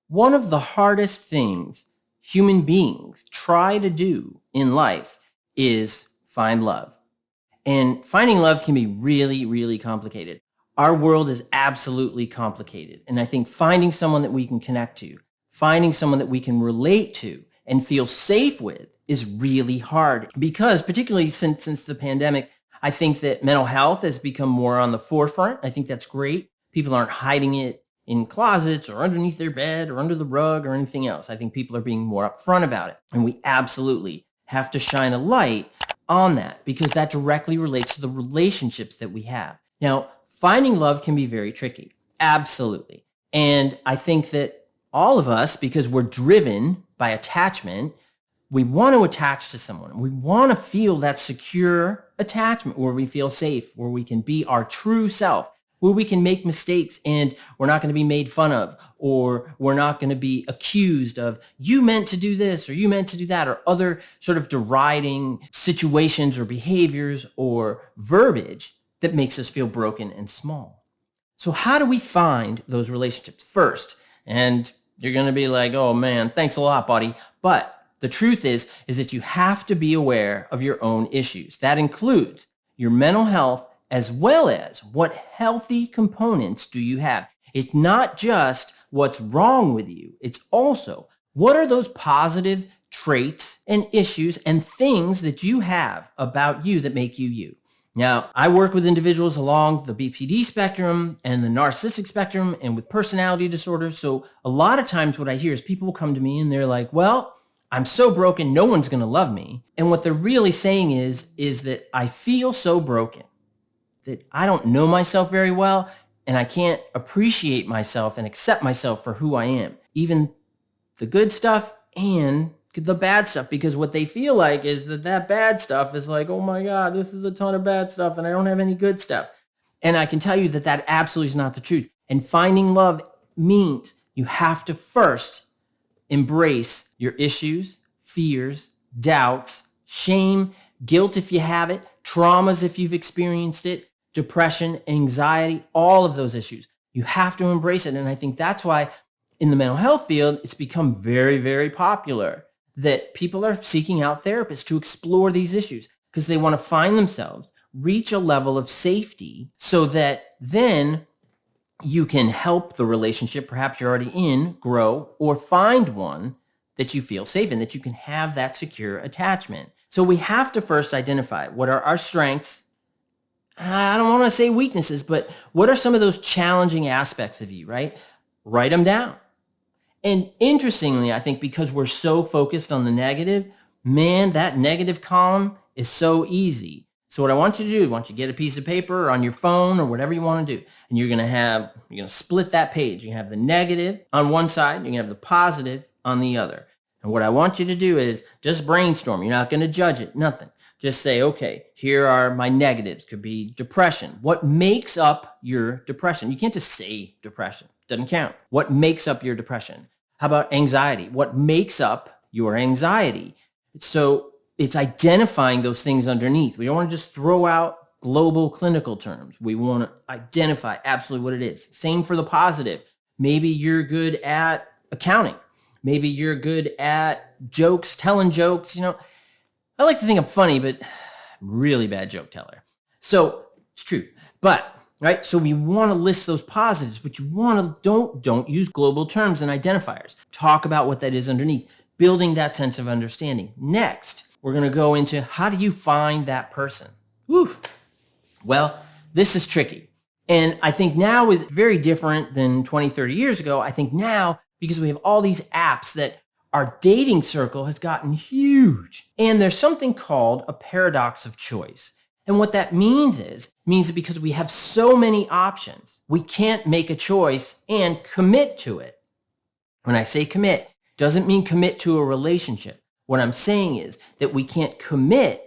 One of the hardest things human beings try to do in life is find love. And finding love can be really, really complicated. Our world is absolutely complicated. And I think finding someone that we can connect to, finding someone that we can relate to and feel safe with is really hard because particularly since the pandemic, I think that mental health has become more on the forefront. I think that's great. People aren't hiding it in closets or underneath their bed or under the rug or anything else. I think people are being more upfront about it. And we absolutely have to shine a light on that because that directly relates to the relationships that we have. Now, finding love can be very tricky. Absolutely. And I think that all of us, because we're driven by attachment, we want to attach to someone. We want to feel that secure attachment where we feel safe, where we can be our true self, where we can make mistakes and we're not going to be made fun of, or we're not going to be accused of, you meant to do this, or you meant to do that, or other sort of deriding situations or behaviors or verbiage that makes us feel broken and small. So how do we find those relationships? First, and you're going to be like, oh man, thanks a lot, buddy. But the truth is that you have to be aware of your own issues. That includes your mental health as well as what healthy components do you have. It's not just what's wrong with you. It's also what are those positive traits and issues and things that you have about you that make you you. Now, I work with individuals along the BPD spectrum and the narcissistic spectrum and with personality disorders. So a lot of times what I hear is people will come to me and they're like, well, I'm so broken, no one's going to love me. And what they're really saying is that I feel so broken that I don't know myself very well and I can't appreciate myself and accept myself for who I am, even the good stuff and the bad stuff, because what they feel like is that bad stuff is like, oh my God, this is a ton of bad stuff and I don't have any good stuff. And I can tell you that absolutely is not the truth. And finding love means you have to first embrace your issues, fears, doubts, shame, guilt if you have it, traumas if you've experienced it, depression, anxiety, all of those issues. You have to embrace it. And I think that's why in the mental health field, it's become very, very popular that people are seeking out therapists to explore these issues because they want to find themselves, reach a level of safety so that then you can help the relationship perhaps you're already in grow or find one that you feel safe in, that you can have that secure attachment. So we have to first identify what are our strengths. I don't want to say weaknesses, but what are some of those challenging aspects of you, right? Write them down. And interestingly, I think because we're so focused on the negative, man, that negative column is so easy. So what I want you to do, I want you to get a piece of paper or on your phone or whatever you want to do. And you're going to split that page. You have the negative on one side. You're going to have the positive on the other. And what I want you to do is just brainstorm. You're not going to judge it, nothing. Just say, okay, here are my negatives. Could be depression. What makes up your depression? You can't just say depression. Doesn't count. What makes up your depression? How about anxiety? What makes up your anxiety? So it's identifying those things underneath. We don't want to just throw out global clinical terms. We want to identify absolutely what it is. Same for the positive. Maybe you're good at accounting. Maybe you're good at jokes, telling jokes. I like to think I'm funny, but I'm a really bad joke teller. So it's true. But right? So we want to list those positives, but you want to don't use global terms and identifiers. Talk about what that is underneath, building that sense of understanding. Next, we're going to go into how do you find that person? Whew. Well, this is tricky. And I think now is very different than 20, 30 years ago. I think now, because we have all these apps that our dating circle has gotten huge. And there's something called a paradox of choice. And what that means that because we have so many options, we can't make a choice and commit to it. When I say commit, doesn't mean commit to a relationship. What I'm saying is that we can't commit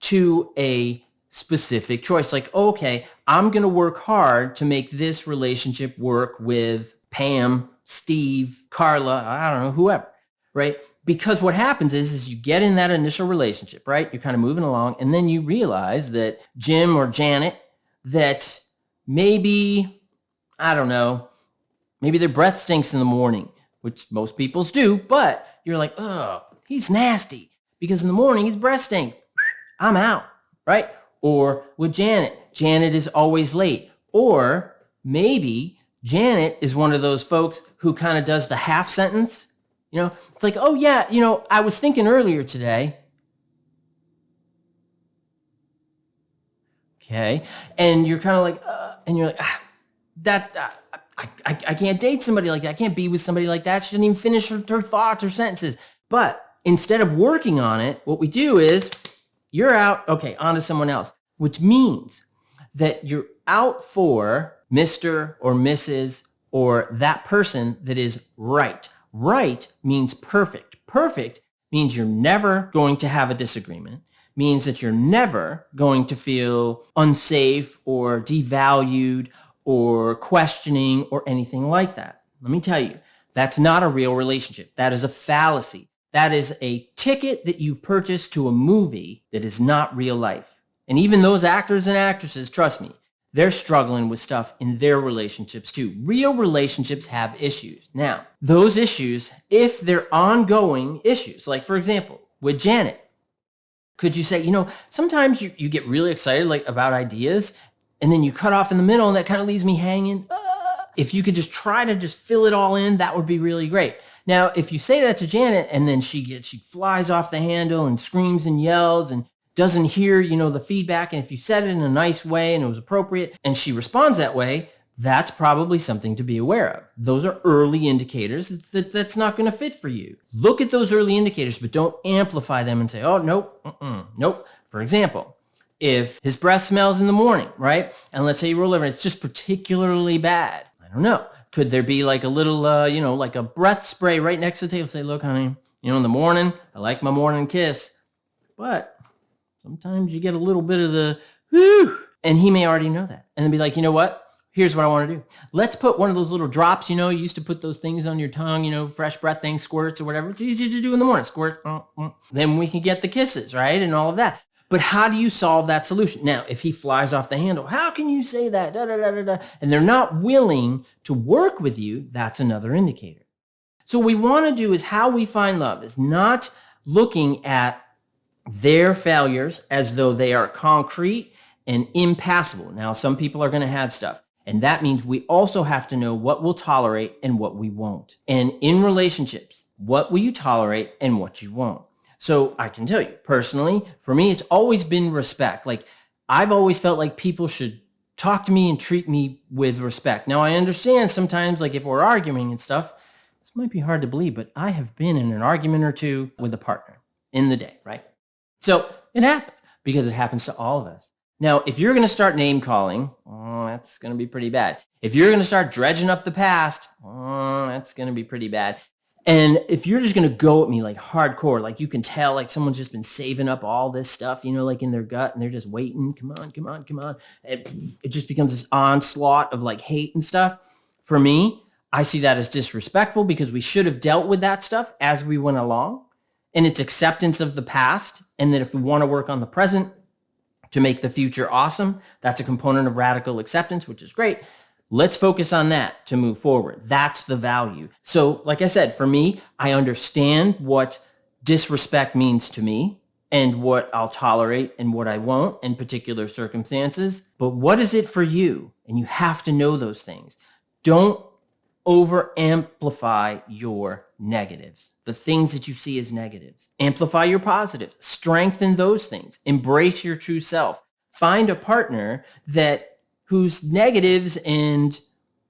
to a specific choice. Like, okay, I'm going to work hard to make this relationship work with Pam, Steve, Carla, I don't know, whoever, right? Because what happens is you get in that initial relationship, right? You're kind of moving along, and then you realize that Jim or Janet, that maybe, I don't know, maybe their breath stinks in the morning, which most people's do, but you're like, oh, he's nasty because in the morning his breath stinks. I'm out, right? Or with Janet, Janet is always late. Or maybe Janet is one of those folks who kind of does the half sentence. It's like, oh yeah, I was thinking earlier today. Okay. And you're kind of like, and you're like, I can't date somebody like that. I can't be with somebody like that. She didn't even finish her thoughts or sentences. But instead of working on it, what we do is you're out. Okay. On to someone else, which means that you're out for Mr. or Mrs. or that person that is right. Right means perfect. Perfect means you're never going to have a disagreement, means that you're never going to feel unsafe or devalued or questioning or anything like that. Let me tell you, that's not a real relationship. That is a fallacy. That is a ticket that you've purchased to a movie that is not real life. And even those actors and actresses, trust me, they're struggling with stuff in their relationships too. Real relationships have issues. Now, those issues, if they're ongoing issues, like for example, with Janet, could you say, sometimes you get really excited about ideas and then you cut off in the middle and that kind of leaves me hanging. If you could just try to just fill it all in, that would be really great. Now, if you say that to Janet and then she flies off the handle and screams and yells and doesn't hear, the feedback. And if you said it in a nice way and it was appropriate and she responds that way, that's probably something to be aware of. Those are early indicators that's not going to fit for you. Look at those early indicators, but don't amplify them and say, oh, nope, nope. For example, if his breath smells in the morning, right? And let's say you roll over and it's just particularly bad. I don't know. Could there be like a little, like a breath spray right next to the table? Say, look, honey, in the morning, I like my morning kiss, but sometimes you get a little bit of the whew, and he may already know that. And then be like, you know what? Here's what I want to do. Let's put one of those little drops, you used to put those things on your tongue, fresh breath things, squirts or whatever. It's easy to do in the morning. Squirt. Then we can get the kisses, right? And all of that. But how do you solve that solution? Now, if he flies off the handle, how can you say that? Da, da, da, da, da. And they're not willing to work with you. That's another indicator. So what we want to do is how we find love is not looking at their failures as though they are concrete and impassable. Now, some people are going to have stuff. And that means we also have to know what we'll tolerate and what we won't. And in relationships, what will you tolerate and what you won't? So I can tell you personally, for me, it's always been respect. I've always felt like people should talk to me and treat me with respect. Now, I understand sometimes, if we're arguing and stuff, this might be hard to believe, but I have been in an argument or two with a partner in the day, right? So it happens because it happens to all of us. Now, if you're going to start name calling, that's going to be pretty bad. If you're going to start dredging up the past, that's going to be pretty bad. And if you're just going to go at me hardcore, you can tell someone's just been saving up all this stuff, in their gut and they're just waiting. Come on. It just becomes this onslaught of hate and stuff. For me, I see that as disrespectful because we should have dealt with that stuff as we went along. And it's acceptance of the past. And that if we want to work on the present to make the future awesome, that's a component of radical acceptance, which is great. Let's focus on that to move forward. That's the value. So like I said, for me, I understand what disrespect means to me and what I'll tolerate and what I won't in particular circumstances. But what is it for you? And you have to know those things. Don't over amplify your negatives, the things that you see as negatives. Amplify your positives. Strengthen those things. Embrace your true self. Find a partner whose negatives and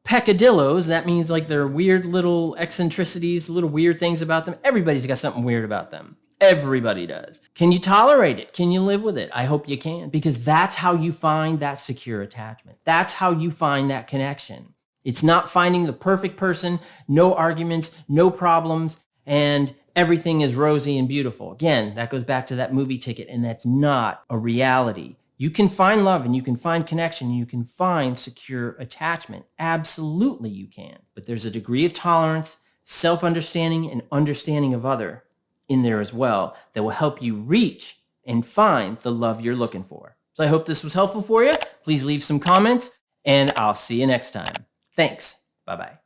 peccadillos, that means their weird little eccentricities, little weird things about them. Everybody's got something weird about them. Everybody does. Can you tolerate it? Can you live with it? I hope you can, because that's how you find that secure attachment. That's how you find that connection. It's not finding the perfect person, no arguments, no problems, and everything is rosy and beautiful. Again, that goes back to that movie ticket, and that's not a reality. You can find love and you can find connection and you can find secure attachment. Absolutely you can. But there's a degree of tolerance, self-understanding, and understanding of other in there as well that will help you reach and find the love you're looking for. So I hope this was helpful for you. Please leave some comments and I'll see you next time. Thanks. Bye-bye.